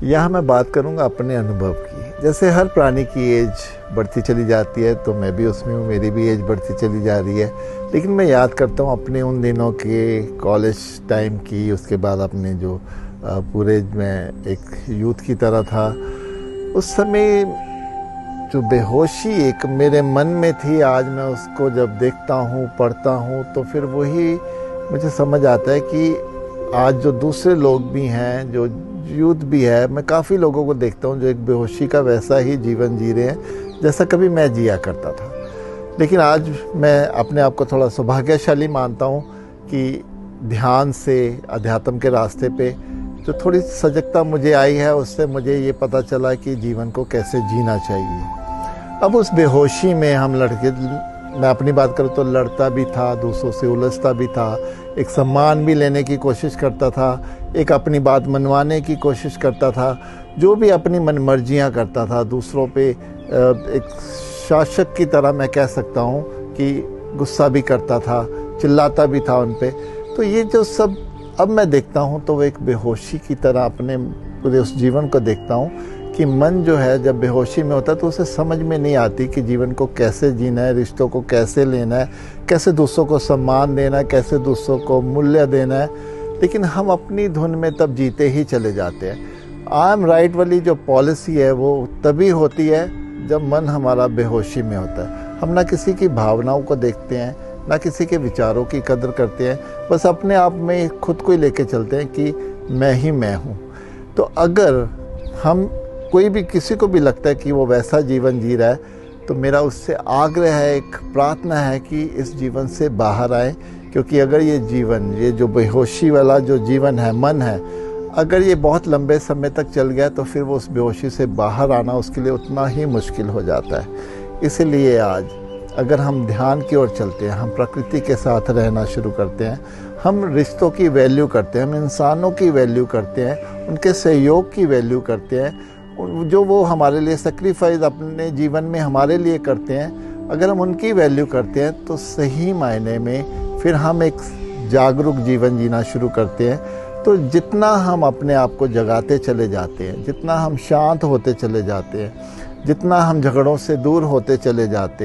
यहाँ मैं बात करूँगा अपने अनुभव की। जैसे हर प्राणी की एज बढ़ती चली जाती है, तो मैं भी उसमें हूँ, मेरी भी एज बढ़ती चली जा रही है। लेकिन मैं याद करता हूँ अपने उन दिनों के कॉलेज टाइम की, उसके बाद अपने जो पूरे मैं एक यूथ की तरह था, उस समय जो बेहोशी एक मेरे मन में थी, आज मैं उसको जब देखता हूँ, पढ़ता हूँ, तो फिर वही मुझे समझ आता है कि आज जो दूसरे लोग भी हैं, जो यूथ भी है, मैं काफ़ी लोगों को देखता हूँ जो एक बेहोशी का वैसा ही जीवन जी रहे हैं जैसा कभी मैं जिया करता था। लेकिन आज मैं अपने आप को थोड़ा सौभाग्यशाली मानता हूँ कि ध्यान से अध्यात्म के रास्ते पे जो थोड़ी सजगता मुझे आई है, उससे मुझे ये पता चला कि जीवन को कैसे जीना चाहिए। अब उस बेहोशी में हम मैं अपनी बात करूँ तो लड़ता भी था, दूसरों से उलझता भी था, एक सम्मान भी लेने की कोशिश करता था, एक अपनी बात मनवाने की कोशिश करता था, जो भी अपनी मनमर्जियाँ करता था, दूसरों पे एक शासक की तरह मैं कह सकता हूँ कि गुस्सा भी करता था, चिल्लाता भी था उन पे। तो ये जो सब अब मैं देखता हूँ तो वो एक बेहोशी की तरह अपने पूरे उस जीवन को देखता हूँ कि मन जो है जब बेहोशी में होता है तो उसे समझ में नहीं आती कि जीवन को कैसे जीना है, रिश्तों को कैसे लेना है, कैसे दूसरों को सम्मान देना है, कैसे दूसरों को मूल्य देना है। लेकिन हम अपनी धुन में तब जीते ही चले जाते हैं। आई एम राइट वाली जो पॉलिसी है वो तभी होती है जब मन हमारा बेहोशी में होता है। हम ना किसी की भावनाओं को देखते हैं, ना किसी के विचारों की कदर करते हैं, बस अपने आप में खुद को ही लेके चलते हैं कि मैं ही मैं हूँ। तो अगर हम कोई भी किसी को भी लगता है कि वो वैसा जीवन जी रहा है, तो मेरा उससे आग्रह है, एक प्रार्थना है कि इस जीवन से बाहर आए। क्योंकि अगर ये जीवन, ये जो बेहोशी वाला जो जीवन है, मन है, अगर ये बहुत लंबे समय तक चल गया तो फिर वो उस बेहोशी से बाहर आना उसके लिए उतना ही मुश्किल हो जाता है। इसलिए आज अगर हम ध्यान की ओर चलते हैं, हम प्रकृति के साथ रहना शुरू करते हैं, हम रिश्तों की वैल्यू करते हैं, हम इंसानों की वैल्यू करते हैं, उनके सहयोग की वैल्यू करते हैं, जो वो हमारे लिए सेक्रीफाइस अपने जीवन में हमारे लिए करते हैं, अगर हम उनकी वैल्यू करते हैं तो सही मायने में फिर हम एक जागरूक जीवन जीना शुरू करते हैं। तो जितना हम अपने आप को जगाते चले जाते हैं, जितना हम शांत होते चले जाते हैं, जितना हम झगड़ों से दूर होते चले जाते हैं,